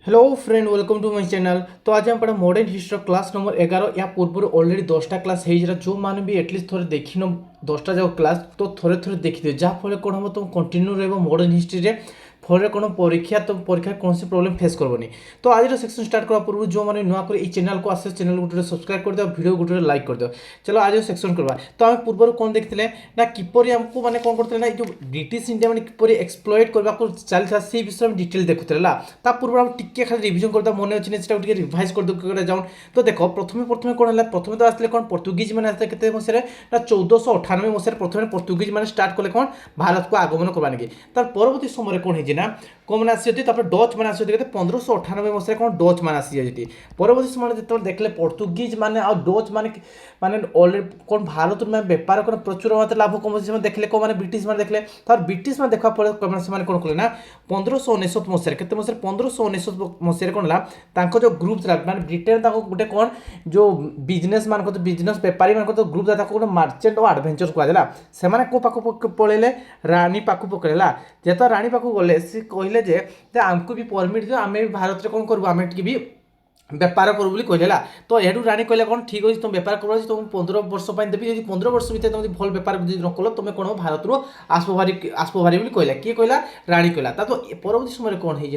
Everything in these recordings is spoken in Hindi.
Hello friend welcome to my channel. तो आज हम पढ़ा मॉडर्न हिस्ट्री क्लास नंबर 11 या पूर्व ऑलरेडी 10टा क्लास हो जो मैंने भी एटलिस्ट थोड़े देखी 10टा जाक क्लास तो थोड़े थोड़े देखी जहाँफल कौन हम तुम कंटिन्यू रहा मॉडर्न हिस्ट्री फल कौन परीक्षा तो परीक्षा कौन प्रोब्लेम फेस करबनी। तो आज सेक्शन स्टार्ट करा पूर्व जो मैंने नुआ कर चैनल को आसे चैनल गोटे सब्सक्राइब कर दियो वीडियो गोटे लाइक कर दियो। चलो आज सेक्शन करवा। तो आम पूर्व कौन देखते ना किपर आमको मैंने कौन करते ना जो ब्रिटिश इंडिया मैंने किपर एक्सप्लॉइट करने को चलता से विषय में डिटेल देखुले ता पूर्व हम टिके खाली रिविजन करता मन अच्छे से रिभाइज कर जाऊँ। तो देख प्रथम प्रथम कौन है प्रथम तो आसते कौन पोर्तुगीज मैंने आसते केते मसीह ना 1498 मसीह प्रथम पोर्तुगीज मैंने स्टार्ट कले कौन भारत को आगमन करवा कि तार परवर्ती समय कौन है कौन मैंने आसी डच मैंने आसी 1598 मसीह कौन डच मैंने आसी परवर्ती समय जो देखले पोर्तुगीज मैंने आ डच मैंने माने अलरेडी कौन भारत में बेपार कौन प्रचुर मात्रा लाभ कम से देखले कौन मैंने ब्रिटिश मैंने देखले तार ब्रिटिश मैंने देखा पर से कौन कले ना 1599 मसीह के मसीह 1599 मसीह कौन है जो ग्रुप था माने ब्रिटेन गोटे कौन जो बिजनेस मान तो बिजनेस बेपारी मान तो ग्रुप था गोटे मार्चेंट और आडभेंचर कहला से को पाक पलैले रानी पाक पकड़ेला जेत रानी पाक गले सी कहले जे आमको भी परमिट दियो आम भी भारत में कौन करूँ आम भी बेपार करू बोली कहला। तो यू रानी कहले कौन ठीक अच्छे तुम बेपार कर तुम 15 वर्ष देवी जब 15 वर्ष भितर तुम भल बेपार न कल तुम कौन भारत आसब भारी कहला किए कहला रानी कहला। तो परवर्ती समय कौन है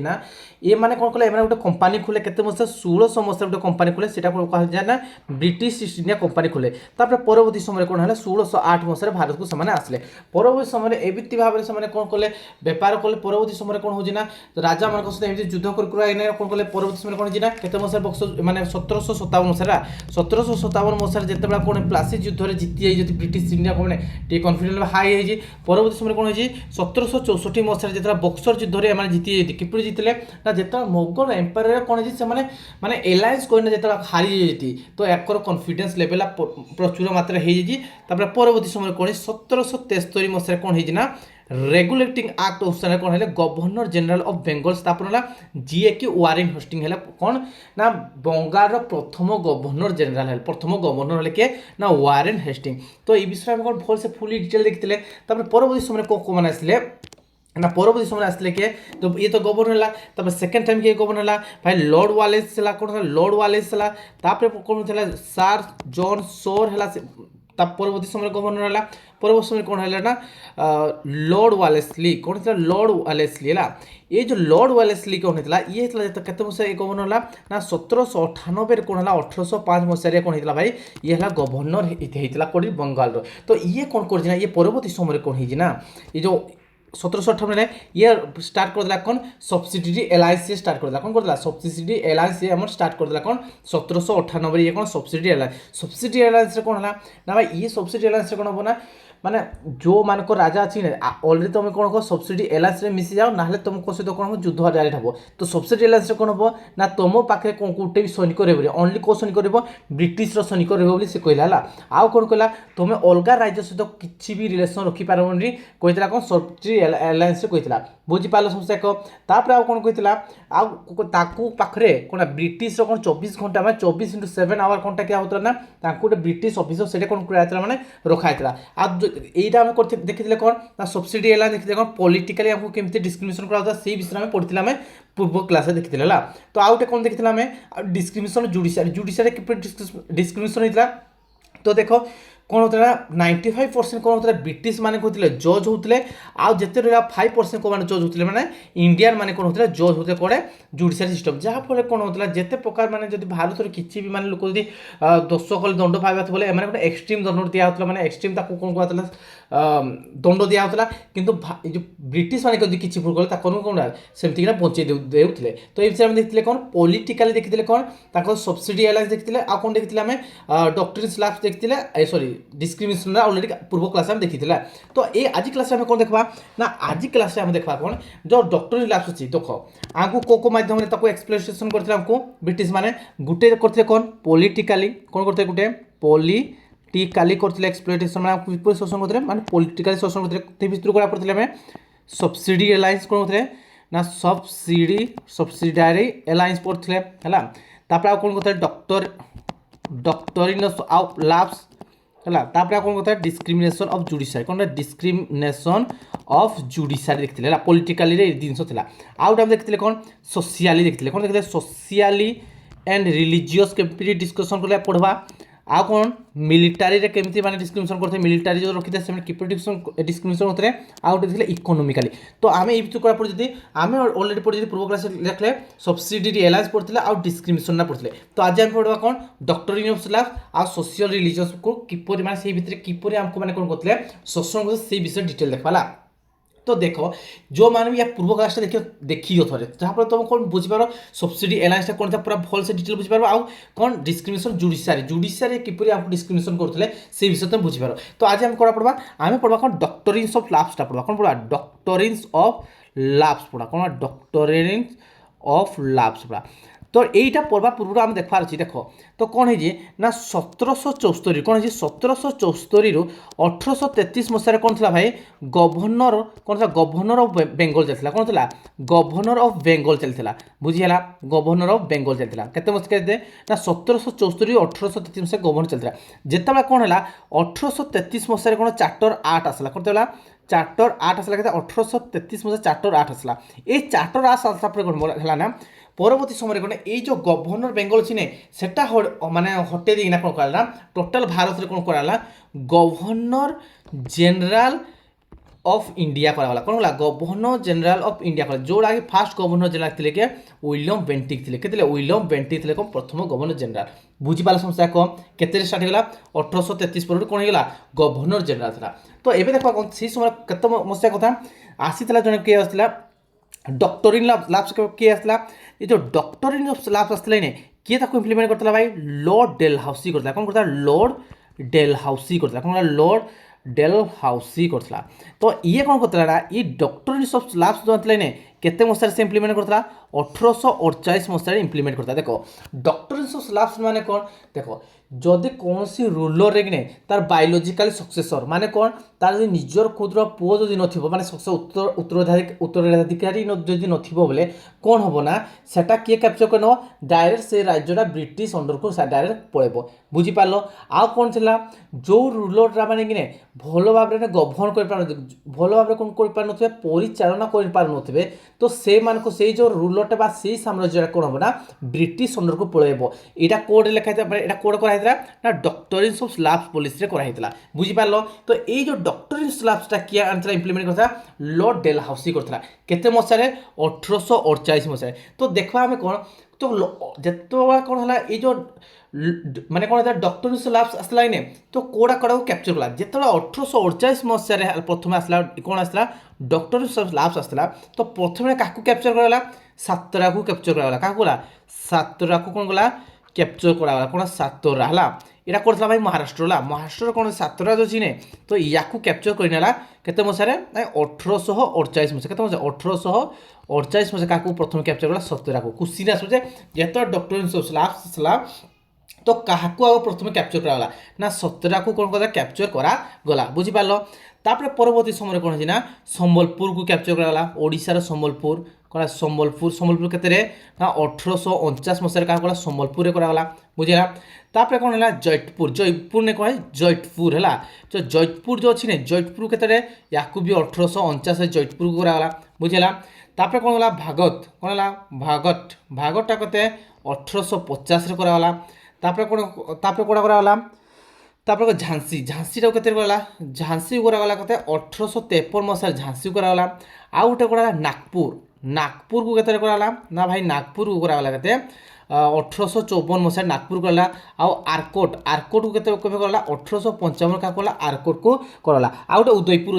ये मैंने कौन कले गोटे कंपानी खोले के 1600 मसीह गोटे कंपानी खोले से कहुए ना ब्रिटिश ईस्ट इंडिया कंपानी खोले। परवर्ती समय कौन है 1608 मसीह भारत को से आसले। परवर्ती समय एमती भाव में कौन कले बेपार कले परवर्ती समय कौन होना राजा मान सहित युद्ध कर कौन कले परवर्ती समय कौन है केते मसीह बक्स माने 1757 मसीहा 1757 मसीह जिते कौन प्लासी युद्ध जीति जाइए ब्रिटिश इंडिया को मैंने कन्फिडेंस हाई है। परवर्ती समय कौन है 1764 मसीह जो बक्सर युद्ध में जीति जाइए किपर जीतले ना जो मोगल एम्पायर कौन है माने एलायंस कहना जो हारी जाती तो याकर कन्फिडेंस लेवल प्रचुर मात्रा हो परवर्ती समय कौन 1773 मसीह कौन है रेगुलेटिंग एक्ट अनुसार कौन है गवर्नर जनरल ऑफ बेंगल स्थापन है जी कि वारेन हेस्टिंग है कौन ना बंगाल प्रथम गवर्नर जनरल है प्रथम गवर्नर है किए ना वारेन हेस्टिंग। तो ये विषय में कौन भल से फुली डिटेल देखते परवर्ती समय कौन आसले ना परवर्ती समय आसले किए तो ये तो गवर्नर है सेकेंड टाइम किए गवर्नर है भाई लॉर्ड वालेस कौन लॉर्ड वालेस कौन सार जॉन सोर है परवर्ती समय गवर्नर है परवर्ती समय कौन है ना लॉर्ड वालेस्ली कौन था लॉर्ड वालेस्ली है ये जो लॉर्ड वालेस्ली कौन होता ये केते मसीह गवर्नर है ना 1798 कौन है 1805 मसीह कौन होता भाई ये है गवर्नर होता कौन बंगाल। तो ये कौन कर ये परवर्ती समय कौन है ये जो 1758 ये स्टार्ट कर दिला कौन सब्सिडी एलायंस स्टार्ट कर दिला कौन कर सब्सिडी एलायंस ये स्टार्ट कर दिला कौन 1798 ये कौन सब्सिडी एलायंस कौन है ना भाई ये सब्सिडी एलायंस कौन हम ना माने जो मान को राजा अच्छी अलरेडी तुम कौन कह सब्सिडी एलायंस मिसी जाओ ना तुम सहित कौन हम युद्ध डायरेक्ट हम। तो सब्सिडी एलायंस कौन हम ना तुम पाखे गोटे भी सैनिक रही ओनली कौ सैनिक ब्रिटिश सैनिक रही कहला आउ कौन कहला तुम अलग राज्य सहित किसी भी रिलेसन रखिपारनी कहला कौन सब्सिडी एलायंस कहला बुझीपाल समस्या एक कौन कहला पाखे कौन ब्रिटिश कौन 24 घंटा मैं 24x7 आवर कौन क्या होता ना गोटे ब्रिटिश ऑफिसर से कौन कराइला मैंने रखाइला यहीटा आम देखी कौन ना सब्सिडी एलायंस देखते कौन पॉलिटिकली हमको केमती डिस्क्रिमिनेशन करा से विषय में पढ़ी आम पूर्व क्लास देखी है। तो आउटे कौन देखी आम डिस्क्रिमिनेशन जुडिशियरी डिस्क्रिमिनेशन होता। तो देखो कौन होता है 95% कौन होता है ब्रिटिश माने कहते जज होते आते रहा 5% कौन जज होते मैंने इंडियन माने कौन होते जज होते कौड़े जुडिशियरी सिस्टम जहाँफल कौन होता जिते प्रकार माने जब भारत किसी भी माने लोक जब दोष कले दंड पाइबा बोले एम गोटे एक्सट्रीम दंड दिया मैंने एक्सट्रीम कौन कहला दंड दिया किंतु जो ब्रिटिश माने कभी किसी भूल कले कौन सेमती बंचे देते। तो ये विषय में देखते कौन पॉलिटिकली देखते कौन सब्सिडी एलायंस देखते आ कौन देखते आम डॉक्ट्रिन स्लैब्स देखते सॉरी डिस्क्रिमिनेशन ऑलरेडी पूर्व क्लास में देखी। तो ये आज क्लास में कौन देखा ना आज क्लास में देखा कौन जो डॉक्टर लैब्स अच्छी देख आगे को माध्यम एक्सप्लेनेशन करते आमको ब्रिटिश माने गुटे करते कौन पॉलिटिकली कौन करते गुटे पॉलिटिकली करते एक्सप्लोइटेशन माने शोषण करते माने पॉलिटिकली शोषण करते भितर करा पड़ते आम सब्सिडी एलायंस कौन होते ना सब्सिडारी एलायंस पढ़ते है कौन करते डॉक्टर डॉक्टरिन लैब्स ହେଲା। ତାପରେ ଆଉ କ'ଣ କଥା ଡିସ୍କ୍ରିମିନେସନ୍ ଅଫ୍ ଜୁଡ଼ିସିଆରୀ, କ'ଣ ଡିସ୍କ୍ରିମିନେସନ୍ ଅଫ୍ ଜୁଡ଼ିସିଆରୀ ଦେଖିଥିଲେ ହେଲା। ପଲିଟିକାଲିରେ ଏ ଜିନିଷ ଥିଲା। ଆଉ ଗୋଟେ ଆମେ ଦେଖିଥିଲେ କ'ଣ ସୋସିଆଲି ଦେଖିଥିଲେ, କ'ଣ ଦେଖିଥିଲେ ସୋସିଆଲି एंड रिलीजियस केमती डिस्कसन कले पढ़वा। आउ कौन मिलिटारी रे केमती माने डिस्क्रिमिनेशन करथे, मिलिटारी जो रखिथे से किपर डिस्क्रिमिनेशन होतरे। आउ होते इकोनॉमिकली। तो आमे ई बिचु करा पड़ जदी आमे ऑलरेडी पढ़ जदी पूर्व क्लास देखले सब्सिडी एलायंस पढ़थिले आउ डिस्क्रिमिनेशन ना पढ़थिले। तो आज हम पढ़वा कौन डॉक्ट्रिन ऑफ स्लैव आ सोशल रिलीजियस को किपर माने से भितर किपर हमको माने कोन करथिले शोषण को से विषय डिटेल देखवाला। तो देख जो मैंने भी या पूर्व क्लास देखिए थे जहाँफल तुम कौन बुझीपार सब्सिडी एलायंस कौन था पूरा भल से डिटेल बुझीपार आउ कौन डिस्क्रिमिनेशन जुडिशियरी किपर आपको डिस्क्रिमिनेशन करते से विषय तुम बुझीपार। तो आज हम कौन पढ़वा आम पढ़वा कौन डॉक्टरिन्स ऑफ लैप्स पढ़वा कौन पढ़वा डॉक्टरिन्स ऑफ लैप्स पढ़ा कौन डॉक्टरिन्स ऑफ लैप्स पढ़ा। तो यहीटा पढ़वा पूर्व आम देखार अच्छी देख तो कौन है ना 1774 कौन है 1774 रु 1833 मसीह कौन था भाई गवर्नर कौन था गवर्नर ऑफ बेंगल चलता कौन था गवर्नर ऑफ बेंगल चलता बुझीगला गवर्नर ऑफ बेंगल चलता केते मसीह ना 1774 रु 1833 मसीह गवर्नर चलता जिते कौन है 1833 मसीह कौन चार्टर 8 आसला कौन था चार्टर 8 आसला के 1833 मसीह चार्टर 8 आसला ये चार्टर 8 आसला कौन है ना परवर्ती समय कौन ये जो गवर्नर बेंगल अच्छी ने सेटा माने हटे देना कौन कराला टोटाल भारत में कौन कराला गवर्नर जनरल ऑफ इंडिया कराला कौन होला गवर्नर जनरल ऑफ इंडिया करा जोड़ा कि फास्ट गवर्नर जनरल थे के विलियम बेंटिक थे के विलियम बेंटिक थे कौन प्रथम गवर्नर जनरल बुझीपाल समस्या कौन के स्टार्ट होगा 1833 पर कौन होगा गवर्नर जनरल था। तो ये देखा कौन से समय केत मसीहा कथा आसी जन किए आसला डॉक्टरिन लैप्स किए आसला ये जो डॉक्टरिन लैप्स आसला किए इम्प्लीमेंट करता भाई लॉर्ड डेलहाउसी करता कौन करता लॉर्ड डेलहाउसी करता कौन लॉर्ड डेलहाउसी करता। तो ये कौन करता ना ये डॉक्टरिन ऑफ लैप्स जो आसला केते मसीह से इम्प्लीमेंट करता 1848 मसीह इम्प्लीमेंट करता। देखो डॉक्टरिन ऑफ लैप्स माने कौन देखो जदि कौन सी रूलर रे कि तार बायोलॉजिकल सक्सेसर माने कौन तार निजर क्षुद्र पुओ जदि नथिबो माने उत्तराधिकारी जदि नथिबो बोले कौन हम ना सेटा किए कैप्चर कर नब डायरेक्ट से राज्यटा ब्रिटिश अंडर को डायरेक्ट पड़ेब बुझीपार। आउ कौन थिला जो रूलर माने कि भल भाव में गवर्न कर भल भाव कौन कर परिचालना कर पार नथिबे तो से मान को से जो रूलरटा बा से साम्राज्य कौन हम ना ब्रिटिश अंडर को पड़ेब यहाँ कोड लिखा था कोड कर ना डॉक्टरिन्स ऑफ लैप्स पॉलिसी रे कराइतला बुझीपार। तो ये जो डॉक्टरिन्स लैप्स किए आनता इम्प्लीमेंट करता लॉर्ड डेलहाउसी करता केते मसीह 1848 मसीह। तो देखा आम कौन तो जिते कौन है ये जो माने कौन था डॉक्टरिन्स लैप्स आसला इने तो कोड़ा कड़ा को कैप्चर कला जिते 1848 मसीह प्रथम आसला कौन आसला डॉक्टरिन्स लैप्स आसला तो प्रथम क्या कैप्चर कराला सातरा को कैप्चर कराला क्या कला सातरा को कौन कला कैप्चर कराला कौन सातरा है यहाँ करता भाई महाराष्ट्र ला महाराष्ट्र कौन सातरा जो अच्छी ने तो या कैप्चर करनेला केते मसीह 1848 मसीह केते मसीह 1848 मसीह क्या प्रथम कैप्चर कला सतरा को क्वेश्चन आसुचे जेतो डॉक्टरिन्स ऑफ लैप्स आसला तो क्या प्रथम कैप्चर कराला ना सतरा को कौन करा कैप्चर करा गला बुझीपार। तापर परवर्ती समय कौन है संबलपुर को कैप्चर कराला ओडिशार संबलपुर कौन संबलपुर संबलपुर केते ना 1849 मसीह क्या कला संबलपुर कराला बुझेगा। तापर कौन है जयपुर जयपुर ने कौन है जयपुर है तो जयपुर जो अच्छी जयपुर केते या भी 1849 जयपुर को कराला बुझेगा। तापर कौन है भागत कौन है भागत भागतटा केते 1850 कराला। तापर कौन कराला तापर झांसी झांसीटा केते कराला झांसी कराला केते 1853 मसीह झांसी कराला। आउ गोटे कराला नागपुर नागपुर को केते कराला ना भाई नागपुर को कराला केते 1854 मसीह नागपुर कराला। आउ आरकोट आरकोट को केते कराला 1855 का कराला आरकोट को कराला। आउ गोटे उदयपुर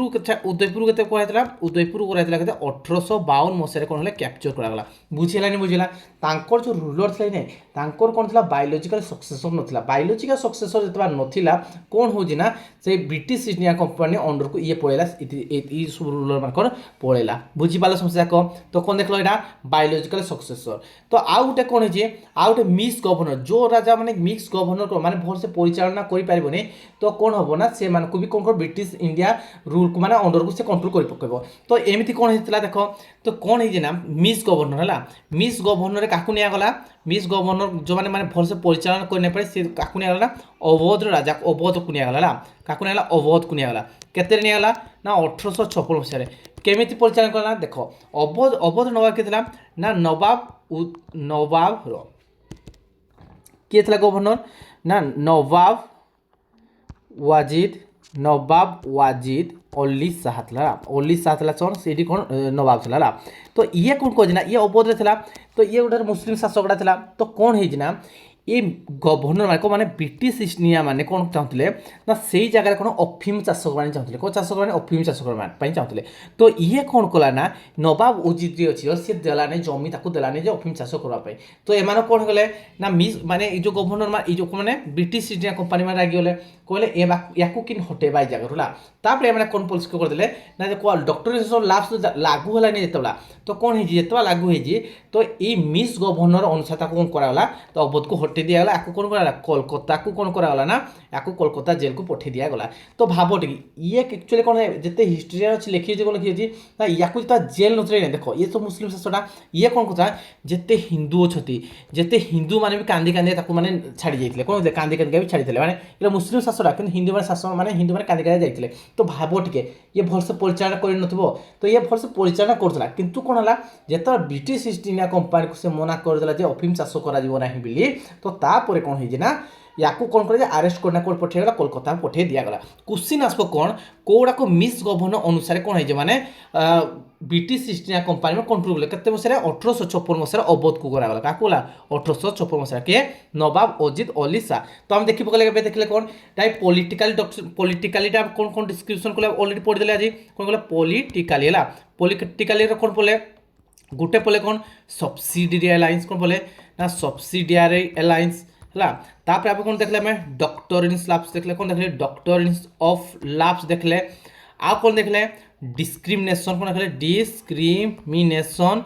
अच्छे उदयपुर केते कराइतला उदयपुर कराइतला केते 1852 मसीह कौन है कैप्चर कराला बुझीलानी बुझीला। तांकर जो रूलर थे ने तांकर कौन था बायोलॉजिकल सक्सेसर नथिला बायोलॉजिकल सक्सेसर जतबा नथिला कौन होजी ना से British east India company under को ये पळेला ई सब रूलर मानकर पळेला बुझीपाला समस्या को। तो कौन देखलो एटा बायोलॉजिकल सक्सेसर। तो आउ गोटे कौन है आउ गोटे मिक्स गवर्नर जो राजा माने मिक्स गवर्नर माने भलसे परिचालना करि पारिबोनी तो कौन हम ना से मानकु भी कौन ब्रिटिश इंडिया रूल को माने अंडर को से कंट्रोल कर पकेबो तो एमिति कौन हेतला देखो तो कौन है ना मिक्स गवर्नर हला मिक्स गवर्नर काकु निया गला मिक्स गवर्नर जो माने माने भलसे परिचालना कर नै पारे से काकु निया गला अवध राजा अवध को निया गला काकु निया गला अवध को निया गला केते निया गला ना 1856 मसिया केमिति परिचालन करला देखो अवध अवध नवाब के ना नवाब रो किए थला गवर्नर ना नवाब वाजिद अली शाह थला चोन सेठी कोन नवाब थला तो ये कोन को जना ये अवध रे थला तो ये उधर मुस्लिम शासकड़ा थला तो कौन है जना ये गवर्नर माने को माने ब्रिटिश ईस्ट इंडिया माने कौन चाहते ना से जगह कौन अफिम चाषक मैंने चाहते कौन चाषक मैंने अफिम चाषक चाहते तो ये कौन कला ना नवाब उजित अच्छी सी देलानी जमी ताको देलानी जे अफिम चाष करने तो एम कौन कले ना मिस माने जो गवर्नर जो मैंने ब्रिटिश ईस्ट इंडिया कंपानी में रागिगले कहले या कि हटेबा ये जगह ला तापर एम कौन पॉलिसी करदे ना जो डॉक्टर लाभ लागू है जितेबला तो कौन है जितेबा लागू है तो ये मिस गवर्नर अनुसार कौन कराला तो अवध को हटे दिगला या कौन कराला कोलकाता को कौन कराला ना या कोलकाता जेल को पठे दिगला तो भाव टे ये एक्चुअली कौन है जिते हिस्ट्री अच्छी लिखी कौन लिखी ना या जेल नथले देखो ये तो मुस्लिम शासकटा ये कौन कथा जिते हिंदू अच्छी जिते हिंदू माने भी कांदी कांदी माने छाड़ी जाइए कौन कांदी कांदी भी छाड़ी माने ये मुस्लिम शासकटा कि हिंदू मैंने शासन माने हिंदू मैंने कांदी कांदी जाइए तो भाव टे ये भलसे परिचालना कर तो ये भलसे परिचालना करता किंतु कौन है जिते ब्रिटिश ईस्ट इंडिया कंपानी को से मना करदेला अफिम चाष कर तो तापर कौन है ना या कौन कर आरेस्ट करना कौन पठेगला कोलकाता पठे दिगला क्वेश्चन आसो कौन कौड़ा को मिस गवर्नर अनुसार कौन है माने ब्रिटिश ईस्ट इंडिया कंपानी में कंट्रोल कले केते मसिया 1856 मसिया अवध को करागला का कोला 1856 मसिया के नवाब अजीत अली शाह तो हम देखि पकले देखले कौन टाइ पॉलिटिकली कौन कौन डिस्क्रिप्शन को ऑलरेडी पढ़ी देले आज कौन कहला पॉलिटिकली हला पॉलिटिकली रो कौन पले गुटे पले कौन सब्सिडियरी अलायंस कौन पले ना सब्सिडियरी अलायंस है तापर आप कौन देखले हमें डॉक्टरिन्स लाभ्स देखले कौन देखले डॉक्टरिन्स ऑफ लाभ्स देखले आप कौन देखले डिस्क्रिमिनेशन कौन देखले डिस्क्रिमिनेशन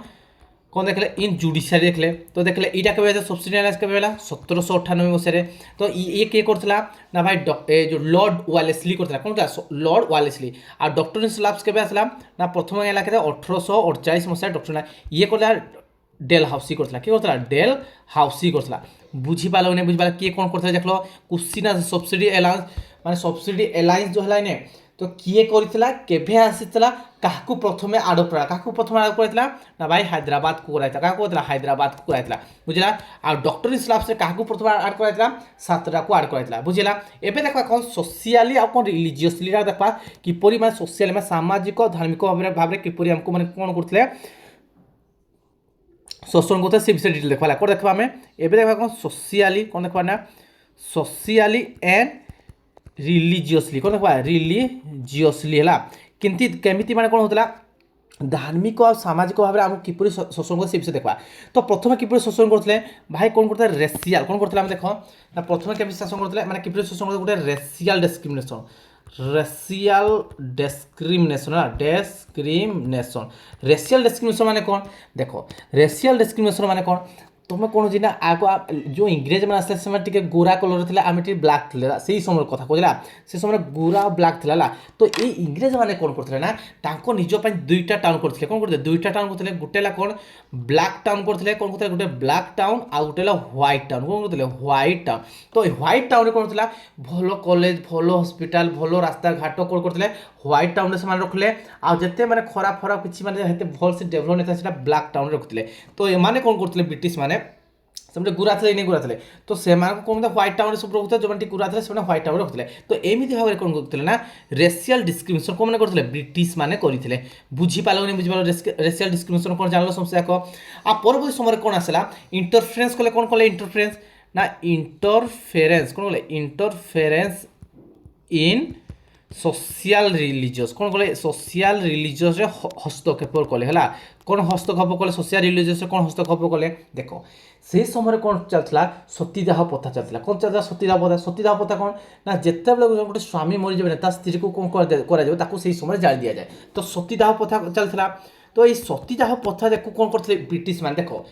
कौन देखले इन जुडिशियरी देखले तो देखले इटा के वजह सब्सिडी अलायंस के बेला 1798 मसिया तो ये के करथला ना भाई जो लॉर्ड वालेस्ली करथला कौन था लॉर्ड वालेस्ली आ डॉक्टरिन्स लाभ्स के आसला ना प्रथम एला के 1848 मसिया डॉक्टर ये करला डेल हाउसी करथला के करथला डेल हाउसी करथला बुझी पालो ने बुझी पालो के कौन करथला देखलो क्वेश्चन सब्सिडी अलायंस माने सब्सिडी अलायंस जो हला ने तो किए करथिला केभे आसीतला काकू प्रथमे आडोप काकू प्रथमे आडोप करथिला ना भाई हैदराबाद को कराइतला काकू करथिला हैदराबाद को कराइतला बुझला आ डॉक्टर इस्लाम से काकू प्रथमे आड कराइतला सातटा को आड कराइतला बुझला एबे देखबा कोन सोशियली आ कोन रिलीजियसली देखबा किपरि माने सोशियल में सामाजिक धार्मिक भाबरे किपरि हमको माने कोन करथले शोषण करते से विषय डिटेल देखा कौन देखा आम ए देखा कौन सोशियली कौन देखा ना सोशियली एंड रिलीजियसली कौन देखा रिलीजियसली है किंतु केमिति माने कौन होता धार्मिक और सामाजिक भाव में आम किपरि शोषण कर से विषय देखा तो प्रथम किपरि शोषण करते भाई कौन करते रेसियाल कौन करते देख ना प्रथम केमी शोषण करते माने किपरि शोषण करते गोटे रेसियाल डिस्क्रिमिनेशन रेसियाल डिस्क्रिमिनेशन रेसियाल डिस्क्रिमिनेशन माने कौन देखो रेसियाल डिस्क्रिमिनेशन माने कौन तुम कौन जी ना आगो जो इंग्रेज मैंने आसते समय टी गोरा कलर थे आम टी ब्लाक थे से समय कथा कहला से समय गोरा ब्लाक था तो ये इंग्रेज मैंने कौन करते ना निजपाई दुईटा टाउन करते कौन करते दुईटा टाउन करते गोटे कौन ब्लाक टाउन करते कौन करते गोटे ब्लाक टाउन आ गोटे व्हाइट टाउन कौन करते व्हाइट टाउन तो व्हाइट टाउन कौन था भल कॉलेज भल हॉस्पिटल भल रास्ता घाट कौन करते व्हाइट टाउन से रखले आते मैंने खराब खराब किसी भल से डेभलप नहीं था ब्लाक टाउन रखते तो ये कौन करते ब्रिटिश मैंने से गुरा थे नहीं गुरा थे तो से कौन व्हाइट टाउन सब रखते जो गुरा थे व्हाइट टाउन रखते तो एमती भाव में कौन करते ना रेसियाल डिस्क्रिमिनेशन कौन मैंने करते ब्रिटिश मैंने करते बुझीपाल नहीं बुझीपाल रेसियाल डिस्क्रिमिनेशन कौन जान समस्या को आ परवर्ती समय कौन आसला इंटरफेरेंस कले कौन कले इंटरफेरेंस ना इंटरफेरेंस कौन कले इंटरफेरेंस इन सोशियाल रिलीजियस कौन कले सोशियाल रिलीजियस हस्तक्षेप कले है कौन हस्तक्षेप कले सोशियाल रिलीजियस कौन हस्तक्षेप कले देखो से समय कौन चलता सतीदाह प्रथा चलता कौन चलता सतीदाह प्रथा कौन ना जिते गोटे स्वामी मरी जाए स्त्री को कौन कर समय जाली दि जाए तो सतीदाह प्रथा चलता तो ये सतीदाह प्रथा देखो कौन करते ब्रिटिश मैंने देखो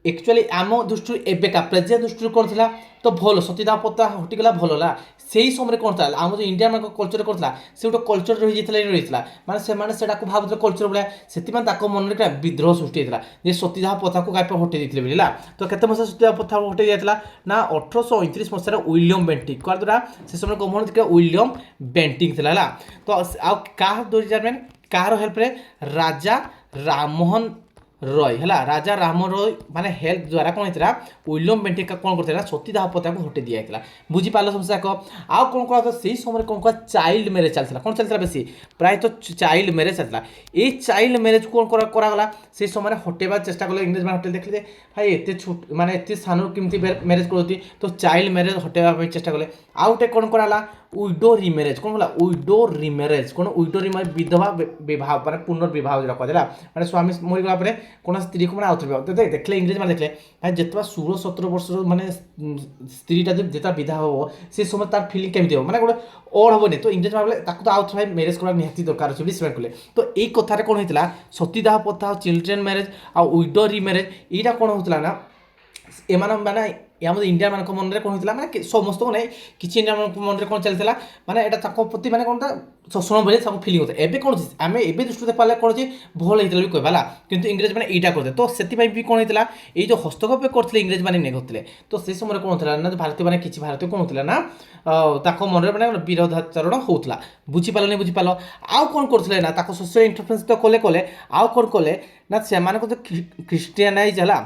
एक्चुअली आम दृष्टि एବେका प्रेजेंट दृष्टि कौन था तो भल सतीदाह प्रथा हटिगला भल है से ही समय कौन था आम जो इंडिया मान कल्चर कौन था से गोटे कल्चर रही रही माने से भावुले कल्चर भाया से मन में विद्रोह सृष्टि होता है सतीदाह प्रथा को गाय हटई देते बोला तो केते मसीहा सतीदाह प्रथा हटई जाता ना 1829 मसीह विलियम बेंटिंग क्या द्वारा से समय गवर्नमेंट विलियम बेंटिंग था तो क्या कह हेल्प राजा राममोहन रॉय है राजा राम रॉय माने हेल्प द्वारा कौन होता विलियम बेंटिंग कौन करते सतीदाह प्रथा को हटई दिया बुझीपाल समस्या को आउ कौन करा से समय कौन कह चाइल्ड मैरेज चलता कौन चलता बेसी प्राय तो चाइल्ड मैरेज चलता ये चाइल्ड मैरेज कौन करागला से समय हटेबार चेष्टा कले इंग्रेज मैंने हटेल देखले भाई एत छोट माने एत सान केमती मैरेज करती तो चाइल्ड मैरेज हटेबा चेष्टा कले आउ गोटे कौन कराला उइडो रिमेरेज कौन कला उइडो रिमेरेज कौन उइडो रिमेरेज विधवा विवाह माने पुनर्विवाह जो कहला माने स्वामी मरीगला परे कौन स्त्री को मैंने आउट तो देखले इंग्रेज मैंने देखले भाई जितना 16-17 वर्ष माने स्त्रीटा जब जितना विधा हो से समय तार फिलिंग केमती हो माने गोटे ओड हेनी तो इंग्रेज भाई ताको आउट भाई मैरेज करा निहाती दरकार अच्छे बुझे कले तो यही कथार कौन होता सतीदाह प्रथा चिल्ड्रेन मैरेज आ उइडो रिमेरेज यहाँ कौन होता ना एम माने आम इंडिया मान मन में कौन होता है समस्त को नहीं किसी इंडिया मन में कौन चलता माने यहाँ प्रति माने कौन शोषण भाई सब फिलिंग होता है कौन आम ए दृष्टि देखा कौन भल होता भी कहला कि इंग्रेज मैंने यहाँ करते तो से भी कौन होता है जो हस्तक्षेप करते इंग्रेज मैंने नहीं करते तो से समय कौन होता ना भारतीय मैंने किसी भारतीय कौन होता ना मन में मैंने विरोधाचरण होता बुझीपाल नहीं बुझीपाल आउ कौन करते ना सोशल इंटरफेरेंस तो कले कले आउ कौन कले ना से क्रिश्चियनाइज है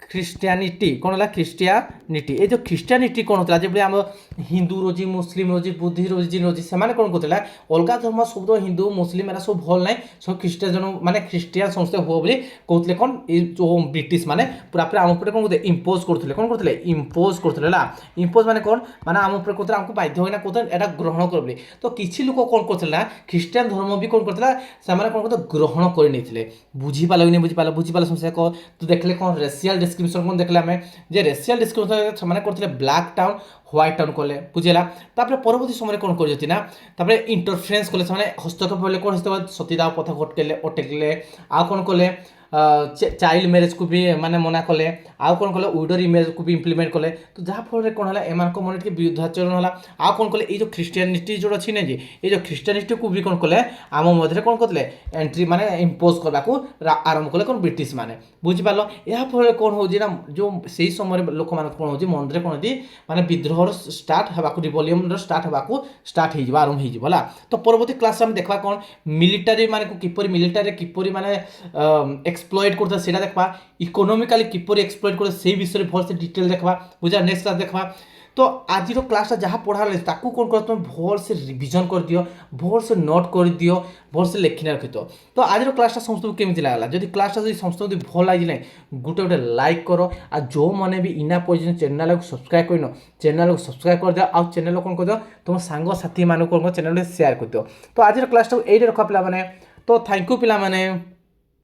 ख्रीष्टियानिटी कौन है ख्रीष्टियानिटी ये जो ख्रीष्टियानिटी कौन होता है जब आम हिंदू रोजी मुस्लिम रोजी बुद्धि रोजी रोजी से कौन करते अलग धर्म सब हिंदू मुस्लिम एरा सब भल ना सब ख्रीष्टियान जन माने ख्रीष्टियान संस्था हुआ बोली कहते कौन जो ब्रिटिश माने पूरा पूरा आम उपर कौन करते इम्पोज करते कौन करते इम्पोज करते इम्पोज माने कौन माने आम उपर कहते आमको बाध्य होना कहते यहाँ ग्रहण कर तो किसी लोक कौन करते ख्रीष्टियान धर्म भी कौन करते से कौन करते ग्रहण कर नहीं बुझीपाल कि नहीं बुझीपाल बुझीपाल समस्या को तो देखले कौन रेसियल डिस्क्रिमिनेशन कौन देखले आम जे रेसियल डिस्क्रिमिनेशन से करते ब्लैक टाउन व्हाइट टाउन कले बुझेगा तापर परवर्ती समय कौन कर ना इंटरफेरेंस कले हस्तक्षेप कले कौन सतीदाह प्रथा अटकेले आ कौन कले चाइल्ड मैरेज को भी माने मना कले आउ कौन कले उइडो रिमेरेज को भी इम्प्लीमेंट कले तो जहाँफल कौन है एम मन टे विरुद्धाचरण है आउ कौन कले ये ख्रीष्टियानिटी जो अच्छी ना जी ये ख्रीष्टियानिटी को भी कौन कले आम मध्य कौन करते एंट्री माने इम्पोज करने को आरंभ कले कौन ब्रिटिश माने बुझीपाल याफल कौन हो ना जो से समय लोक मान कौन हो मन में कौन माने विद्रोह स्टार्ट होगा रिवोल्यूम स्टार्ट होगा स्टार्ट हो आरंभ होगा तो परवर्ती क्लास में देखा कौन मिलिटारी माने किपर मिलिटारी किपर माने एक्सप्लॉइट करता से देखा इकोनोमिकली किपर एक्सप्लॉइट करते से विषय भल से डिटेल देखा बुझा नेक्स्ट क्लास देखा तो आज क्लास जहाँ पढ़ा ताकू कौन कर तुम भल से रिविजन कर दियो भल से नोट कर दियो भल से लेखिना रखी तो आज क्लास समस्त केमी लगला जब क्लास समस्त भल लगे गोटे गोटे लाइक करो आ जो मैंने भी इना पर्यटन चैनल को सब्सक्राइब कर चैनल को सब्सक्राइब कर दियो आ चैनल कौन कर दियो तुम सांग साथी मान चैनल शेयर कर दियो तो आज क्लास ये रखा पे तो थैंक यू पे